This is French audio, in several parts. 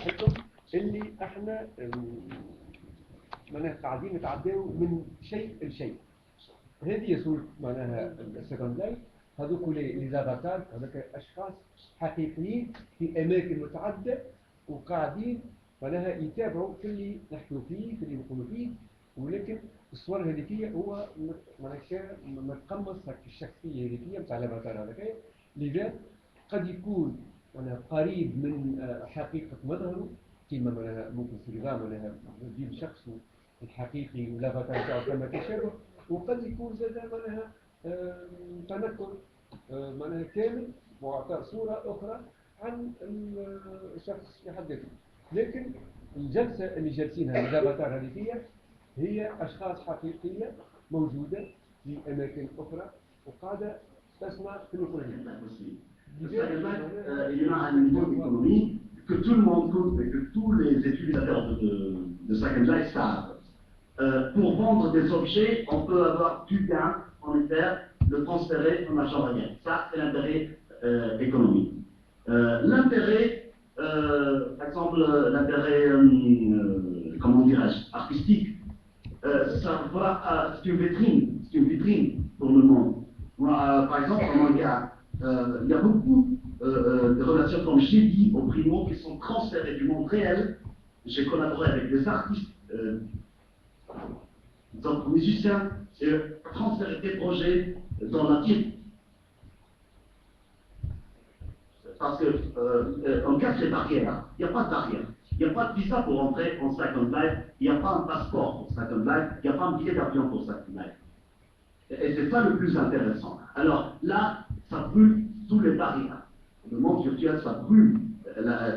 الحكم اللي احنا معناها قاعدين نتعداو من شيء لشيء. هذه صورة معناها السكند لايف. هذوك لي زافاتار، هذوك اشخاص حقيقيين في اماكن متعدده وقاعدين معناها يتابعوا في اللي نحكوا فيه، في اللي نقولوا فيه. ولكن الصور هذيكيه هو معناها متقمص الشخصيه هذيكيه نتاع الافاتار هذاك، لذا قد يكون معناها قريب من حقيقه مظهره، كما معناها ممكن في نظام معناها يجيب شخصه الحقيقي والافاتار تاعو كما تشابه، وقد يكون زاد معناها تنكر معناها كامل واعطاء صوره اخرى عن الشخص في حد ذاته. لكن الجلسه اللي جالسينها الافاتار هذه هي اشخاص حقيقيه موجوده في اماكن اخرى وقاعده تسمع في الكل. Il y a un niveau d'économie que tout le monde connaît, que tous les utilisateurs de Second Life savent. Pour vendre des objets, on peut avoir du gain monétaire, le transférer en argent réel. Ça, c'est l'intérêt économique. L'intérêt, par exemple, l'intérêt, comment dirais-je, artistique, ça va, c'est une vitrine pour le monde. Moi, par exemple, en manga, il y a beaucoup de relations, comme j'ai dit, au primo, qui sont transférées du monde réel. J'ai collaboré avec des artistes, donc musiciens, et transféré des projets dans la team. Parce qu'on casse les barrières, il n'y a pas de barrière. Il n'y a pas de visa pour entrer en Second Life, il n'y a pas un passeport pour Second Life, il n'y a pas un billet d'avion pour Second Life. Et c'est ça le plus intéressant. Alors là, ça brûle tous les barrières. Le monde virtuel, ça brûle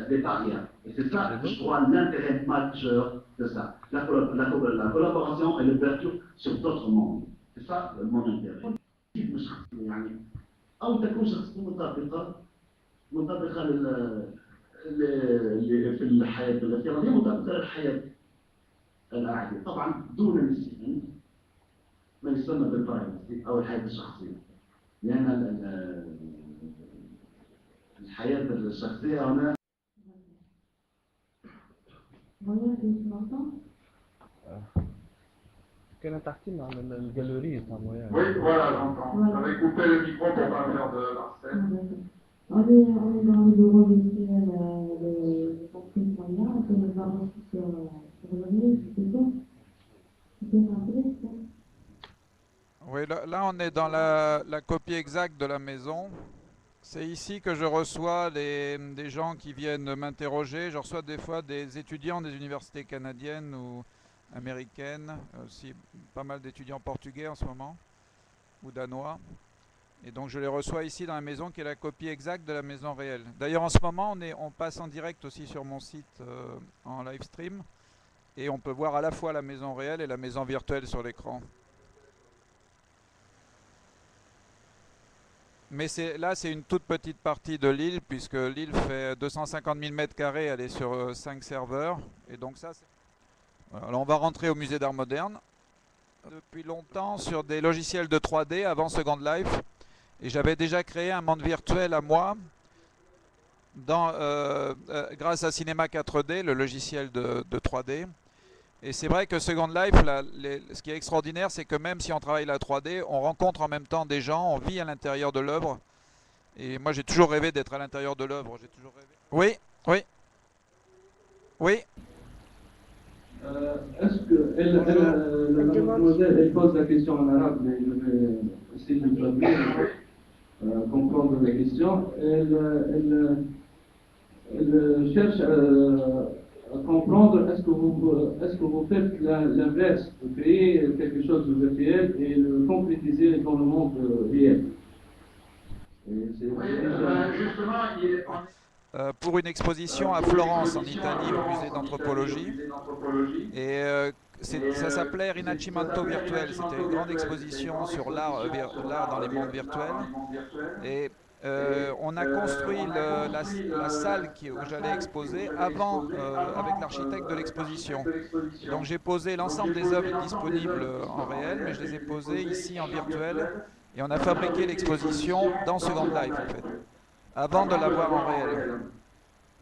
les barrières. Et c'est ça, je crois, l'intérêt majeur de ça. La collaboration et l'ouverture sur d'autres mondes. C'est ça mon intérêt. أو تكون شخصية مطابقة في الحياة الافتراضية، مطابقة للحياة العادية. طبعا دون النسيان ما يسمى بالبرايفسي أو الحياة الشخصية، لأن الحياة الشخصية هنا. كانت تحكينا عن الجاليري تاع مويان. Oui, voilà, j'entends. J'avais coupé le micro pour pas faire de l'arsène. On est dans le bureau virtuel de Patrick Moya, on peut voir aussi sur le livre, c'est bon. C'est rappeler ça. Oui, là on est dans la copie exacte de la maison. C'est ici que je reçois des gens qui viennent m'interroger. Je reçois des fois des étudiants des universités canadiennes ou américaines, aussi pas mal d'étudiants portugais en ce moment, ou danois. Et donc je les reçois ici dans la maison qui est la copie exacte de la maison réelle. D'ailleurs en ce moment on passe en direct aussi sur mon site en live stream. Et on peut voir à la fois la maison réelle et la maison virtuelle sur l'écran. Mais là, c'est une toute petite partie de l'île, puisque l'île fait 250 000 m², elle est sur 5 serveurs. Et donc ça, voilà. Alors on va rentrer au musée d'art moderne. Depuis longtemps sur des logiciels de 3D avant Second Life. Et j'avais déjà créé un monde virtuel à moi, grâce à Cinema 4D, le logiciel de 3D. Et c'est vrai que Second Life, ce qui est extraordinaire, c'est que même si on travaille la 3D, on rencontre en même temps des gens, on vit à l'intérieur de l'œuvre. Et moi, j'ai toujours rêvé d'être à l'intérieur de l'œuvre. J'ai toujours rêvé. Oui, oui, oui. Est-ce que la mademoiselle, elle pose la question en arabe, mais je vais essayer de traduire, comprendre la question. Elle cherche à comprendre, est-ce que vous faites l'inverse, de créer quelque chose de virtuel et le concrétiser dans le monde réel. Pour une exposition à Florence, en Italie, au musée d'anthropologie. Et ça s'appelait Rinascimento Virtuel. C'était une grande exposition sur l'art dans les mondes virtuels. Et on a construit la salle où j'allais exposer avant avec l'architecte de l'exposition. Donc j'ai posé l'ensemble des œuvres disponibles en réel, mais je les ai posées ici en virtuel. Et on a fabriqué l'exposition dans Second Life en fait, avant de l'avoir en réel.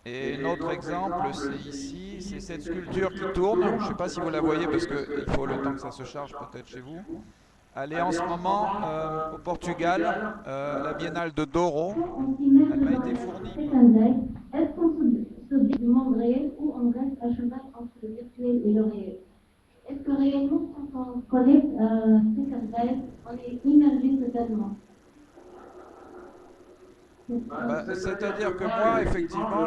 Et un autre exemple, c'est ici, c'est cette sculpture qui tourne. Je ne sais pas si vous la voyez parce qu'il faut le temps que ça se charge peut-être chez vous. Elle est en ce moment au Portugal, à la Biennale de Douro. Elle m'a été fournie. Est-ce qu'on se dit du monde réel ou on reste à cheval entre le virtuel et le réel? Est-ce que réellement, quand on connecte Second Life, on est immergé totalement? C'est-à-dire que moi, effectivement,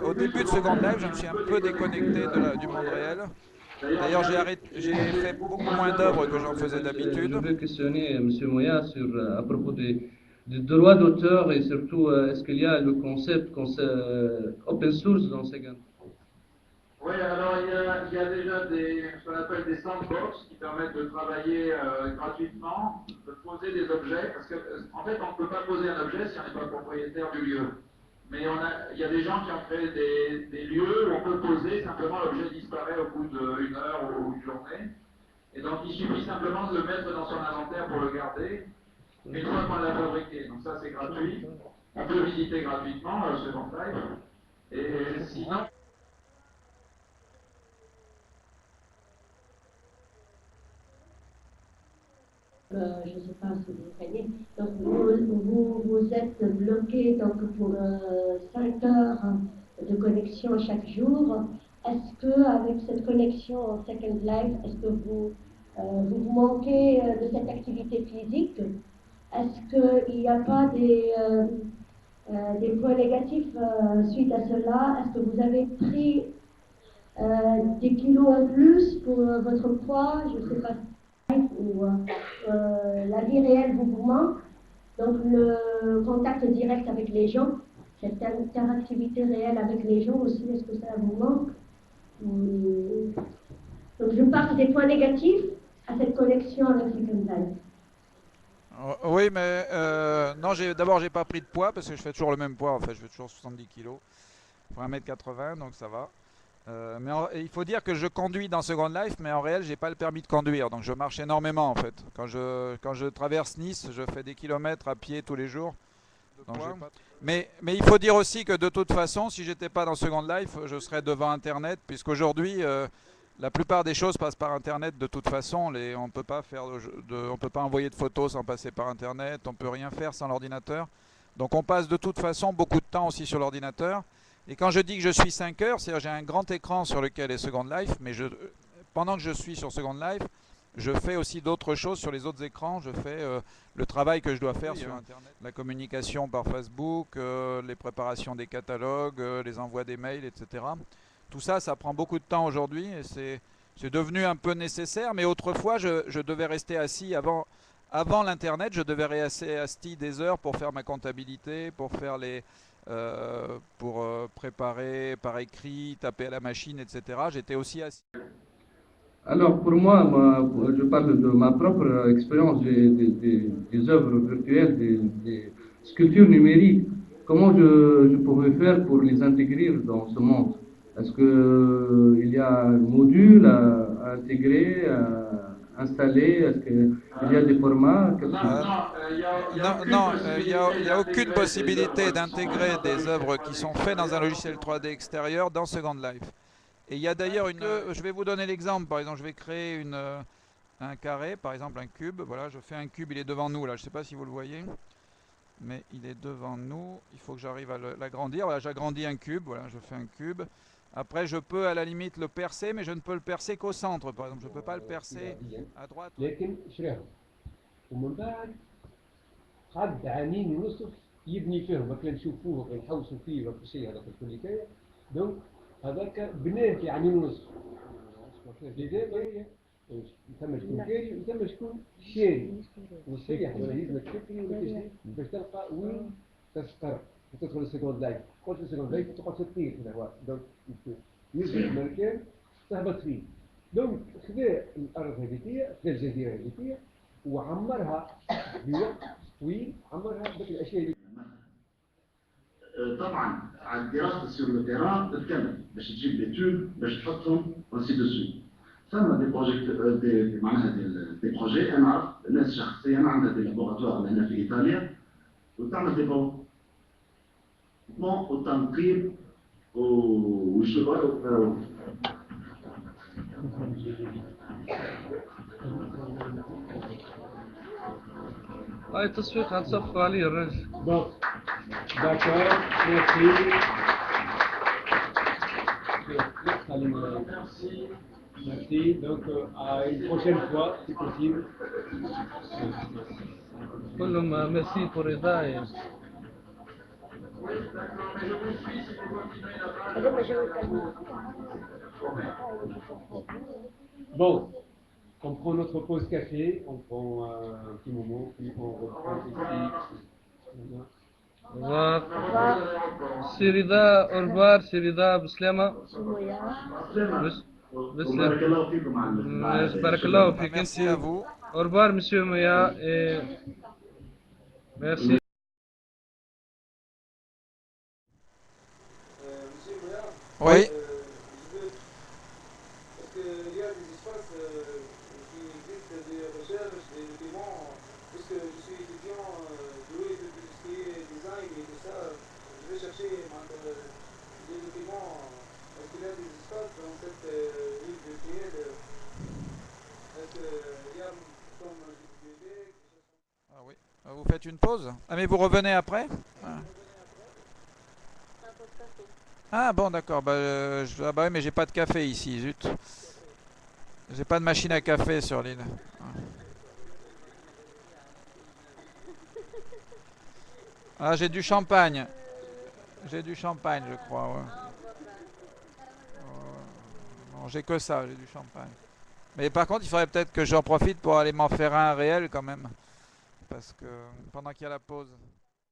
au début de Second Life, je me suis un peu déconnecté du monde réel. D'ailleurs, j'ai fait beaucoup moins d'œuvres que j'en faisais d'habitude. Je veux questionner M. Moya à propos des droits d'auteur et surtout, est-ce qu'il y a le concept open source dans Second? Oui, alors il y a déjà ce qu'on appelle des sandbox qui permettent de travailler gratuitement, de poser des objets, parce qu'en fait on ne peut pas poser un objet si on n'est pas propriétaire du lieu. Mais il y a des gens qui ont créé des lieux où on peut poser, simplement l'objet disparaît au bout d'une heure ou une journée. Et donc il suffit simplement de le mettre dans son inventaire pour le garder, une fois qu'on l'a fabriqué. Donc ça c'est gratuit, on peut visiter gratuitement Second Life. Et sinon... Je ne sais pas si vous voyez. Donc vous êtes bloqué donc, pour 5 heures de connexion chaque jour. Est-ce qu'avec cette connexion en Second Life, est-ce que vous manquez de cette activité physique? Est-ce qu'il n'y a pas des points négatifs suite à cela? Est-ce que vous avez pris des kilos en plus pour votre poids? Je ne sais pas. Où la vie réelle vous manque, donc le contact direct avec les gens, cette interactivité réelle avec les gens aussi, est-ce que ça vous manque? Donc je parle des points négatifs à cette connexion avec Second Life. Oui, mais non, d'abord j'ai pas pris de poids parce que je fais toujours le même poids, en fait, je fais toujours 70 kg pour 1m80, donc ça va. Mais il faut dire que je conduis dans Second Life, mais en réel, j'ai pas le permis de conduire, donc je marche énormément en fait. Quand je traverse Nice, je fais des kilomètres à pied tous les jours. Donc mais il faut dire aussi que de toute façon, si j'étais pas dans Second Life, je serais devant Internet, puisqu'aujourd'hui, la plupart des choses passent par Internet de toute façon. On peut pas on peut pas envoyer de photos sans passer par Internet, on peut rien faire sans l'ordinateur. Donc on passe de toute façon beaucoup de temps aussi sur l'ordinateur. Et quand je dis que je suis 5 heures, c'est-à-dire j'ai un grand écran sur lequel est Second Life, mais pendant que je suis sur Second Life, je fais aussi d'autres choses sur les autres écrans. Je fais le travail que je dois faire sur Internet, la communication par Facebook, les préparations des catalogues, les envois des mails, etc. Tout ça, ça prend beaucoup de temps aujourd'hui et c'est devenu un peu nécessaire. Mais autrefois, je devais rester assis avant l'Internet, je devais rester assis des heures pour faire ma comptabilité, pour faire pour préparer par écrit, taper à la machine, etc. J'étais aussi assis. Alors pour moi, je parle de ma propre expérience des œuvres virtuelles, des sculptures numériques. Comment je pourrais faire pour les intégrer dans ce monde? Est-ce qu'il y a un module à intégrer, à installer? Est-ce qu'il y a des formats? Non, il n'y a aucune possibilité d'intégrer des œuvres qui sont faites dans un logiciel 3D extérieur dans Second Life. Et il y a d'ailleurs je vais vous donner l'exemple, par exemple, je vais créer un carré, par exemple un cube. Voilà, je fais un cube, il est devant nous là, je ne sais pas si vous le voyez, mais il est devant nous. Il faut que j'arrive à l'agrandir. Voilà, j'agrandis un cube, voilà, je fais un cube. Après, je peux à la limite le percer, mais je ne peux le percer qu'au centre, par exemple. Je ne peux pas le percer à droite. لكن شراهم ومن بعد قعد عامين ونصف يبني فيهم كان نشوفوه كان نحوسوا فيه وكل شيء هذاك الكل كاين دونك هذاك بناه في عامين ونصف لذلك ثم شكون كاري وثم شكون شاري والسياح ولا يلزمك تشري ولا تشري باش تلقى وين تستقر وتدخل السكوند لايف قلت السكوند لايف تقعد تطير في الهواء دونك يلزم مكان تهبط فيه دونك خذا الارض هذيك خذا الجزيره هذيك وعمرها بوقت طويل عمرها بالاشياء اللي طبعا على الدراسه سور لو تيران تتكمل باش تجيب لي توب باش تحطهم وانسي دو سو ثم دي بروجيكت معناها دي بروجي انا نعرف ناس شخصيا عندها دي لابوراتوار هنا في ايطاليا وتعمل دي au tantrib, au cheval, هاي تصفيق هتصفقوا عليه الرجل. Bon, d'accord, merci. Merci, donc à une prochaine fois, si possible. قول لهم ميرسي pour رضاي. Oui, d'accord, mais je vous suis si vous continuez là-bas. Alors, moi, je veux calmer. Bon, on prend notre pause café, on prend un petit moment, puis on reprend ici. Voilà. Au revoir. سي رضا أوربار سي رضا بسلامة. بس وبارك الله فيكم على بارك الله فيك. Merci à vous. Au revoir monsieur Moya et merci. Monsieur Moya, Oui. est-ce qu'il y a des espaces qui existent, des recherches, des documents, puisque je suis étudiant doué de tout ce qui est design et tout ça, je vais chercher des documents. Est-ce qu'il y a des espaces dans cette ville virtuelle? Est-ce qu'il y a comme des bibliothèques? Ah oui. Vous faites une pause? Ah mais vous revenez après? Ah bon d'accord, ah bah oui, mais j'ai pas de café ici, zut. J'ai pas de machine à café sur l'île. Ah j'ai du champagne. J'ai du champagne je crois, ouais. Non, j'ai que ça, j'ai du champagne. Mais par contre il faudrait peut-être que j'en profite pour aller m'en faire un réel quand même. Parce que pendant qu'il y a la pause.